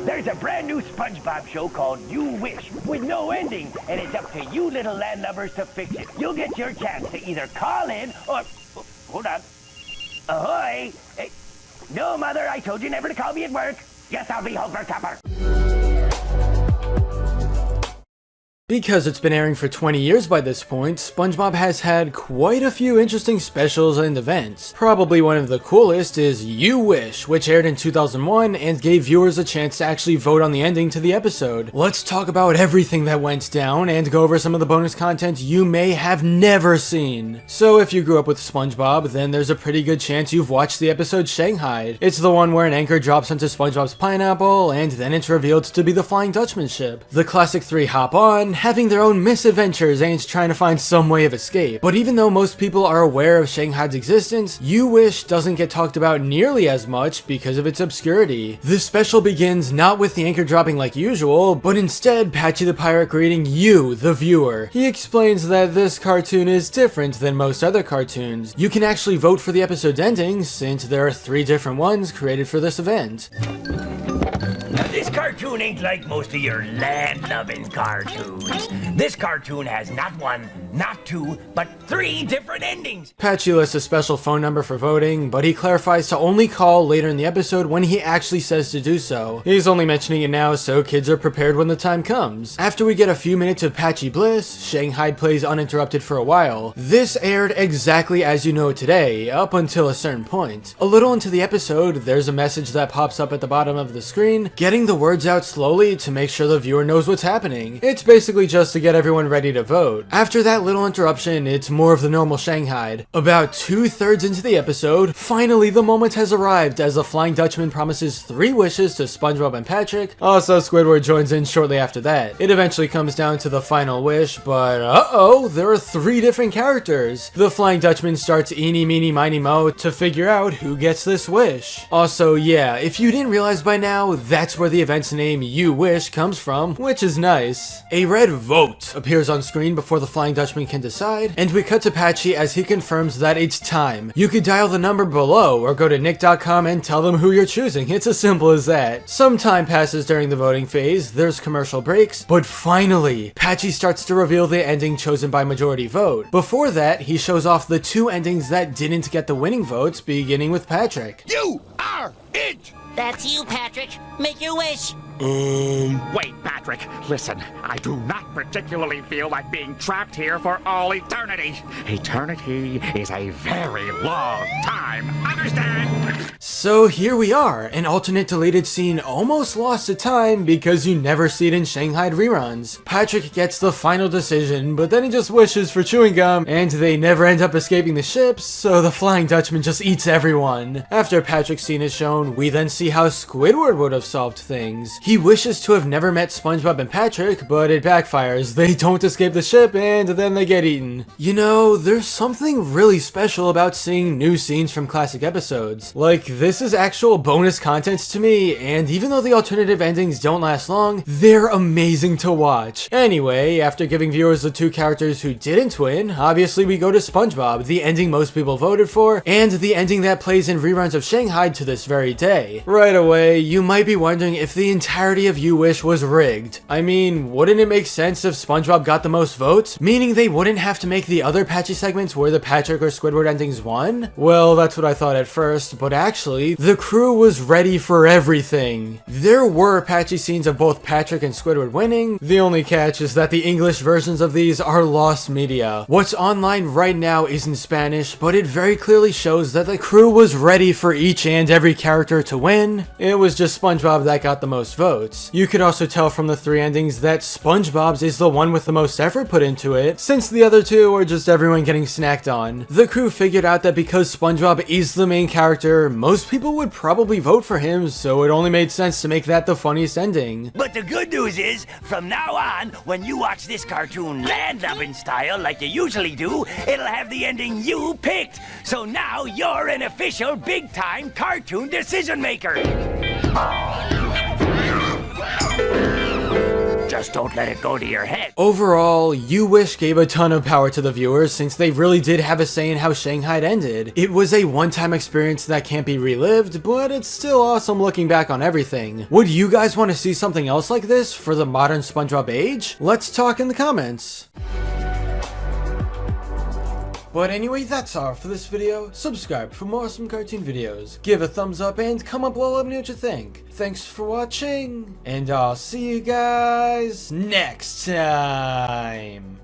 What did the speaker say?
There's a brand new Spongebob show called You Wish, with no ending, and it's up to you little landlubbers to fix it. You'll get your chance to either call in or... Oh, hold on. Ahoy! Hey, no, Mother, I told you never to call me at work. Yes, I'll be Hover Topper. Because it's been airing for 20 years by this point, SpongeBob has had quite a few interesting specials and events. Probably one of the coolest is You Wish, which aired in 2001 and gave viewers a chance to actually vote on the ending to the episode. Let's talk about everything that went down and go over some of the bonus content you may have never seen. So if you grew up with SpongeBob, then there's a pretty good chance you've watched the episode Shanghaied. It's the one where an anchor drops onto SpongeBob's pineapple and then it's revealed to be the Flying Dutchman ship. The classic three hop on, having their own misadventures and trying to find some way of escape. But even though most people are aware of Shanghaied's existence, You Wish doesn't get talked about nearly as much because of its obscurity. This special begins not with the anchor dropping like usual, but instead Patchy the Pirate greeting you, the viewer. He explains that this cartoon is different than most other cartoons. You can actually vote for the episode's ending since there are 3 different ones created for this event. Now, this cartoon ain't like most of your land-loving cartoons. This cartoon has not 1, not 2, but 3 different endings. Patchy lists a special phone number for voting, but he clarifies to only call later in the episode when he actually says to do so. He's only mentioning it now so kids are prepared when the time comes. After we get a few minutes of Patchy bliss, Shanghaied plays uninterrupted for a while. This aired exactly as you know it today, up until a certain point. A little into the episode, there's a message that pops up at the bottom of the screen, getting the words out slowly to make sure the viewer knows what's happening. It's basically just to get everyone ready to vote. After that little interruption, it's more of the normal Shanghaied. About 2/3 into the episode, finally the moment has arrived as the Flying Dutchman promises 3 wishes to SpongeBob and Patrick. Also, Squidward joins in shortly after that. It eventually comes down to the final wish, but uh-oh, there are 3 different characters. The Flying Dutchman starts eeny meeny miny mo to figure out who gets this wish. Also, yeah, if you didn't realize by now, that's where the event's name You Wish comes from, which is nice. A red vote appears on screen before the Flying Dutchman can decide, and we cut to Patchy as he confirms that it's time. You could dial the number below or go to nick.com and tell them who you're choosing. It's as simple as that. Some time passes during the voting phase, there's commercial breaks, but finally, Patchy starts to reveal the ending chosen by majority vote. Before that, he shows off the 2 endings that didn't get the winning votes, beginning with Patrick. You are it! That's you, Patrick. Make your wish. Wait, Patrick, listen. I do not particularly feel like being trapped here for all eternity. Eternity is a very long time. Understand? So here we are, an alternate deleted scene almost lost to time because you never see it in Shanghaied reruns. Patrick gets the final decision, but then he just wishes for chewing gum, and they never end up escaping the ships, so the Flying Dutchman just eats everyone. After Patrick's scene is shown, we then see how Squidward would have solved things. He wishes to have never met SpongeBob and Patrick, but it backfires. They don't escape the ship, and then they get eaten. You know, there's something really special about seeing new scenes from classic episodes. Like, this is actual bonus content to me, and even though the alternative endings don't last long, they're amazing to watch. Anyway, after giving viewers the 2 characters who didn't win, obviously we go to SpongeBob, the ending most people voted for, and the ending that plays in reruns of Shanghaied to this very day. Right away, you might be wondering if the entirety of You Wish was rigged. I mean, wouldn't it make sense if SpongeBob got the most votes? Meaning they wouldn't have to make the other Patchy segments where the Patrick or Squidward endings won? Well, that's what I thought at first, but actually, the crew was ready for everything. There were Patchy scenes of both Patrick and Squidward winning. The only catch is that the English versions of these are lost media. What's online right now is in Spanish, but it very clearly shows that the crew was ready for each and every character to win. It was just SpongeBob that got the most votes. You could also tell from the 3 endings that SpongeBob's is the one with the most effort put into it, since the other 2 are just everyone getting snacked on. The crew figured out that because SpongeBob is the main character, most people would probably vote for him, so it only made sense to make that the funniest ending. But the good news is, from now on, when you watch this cartoon land-loving style like you usually do, it'll have the ending you picked. So now you're an official big-time cartoon decision maker. Just don't let it go to your head. Overall, You Wish gave a ton of power to the viewers since they really did have a say in how Shanghaied ended. It was a one-time experience that can't be relived, but it's still awesome looking back on everything. Would you guys want to see something else like this for the modern SpongeBob age? Let's talk in the comments. But anyway, that's all for this video. Subscribe for more awesome cartoon videos. Give a thumbs up and comment below, let me know what you think. Thanks for watching, and I'll see you guys next time.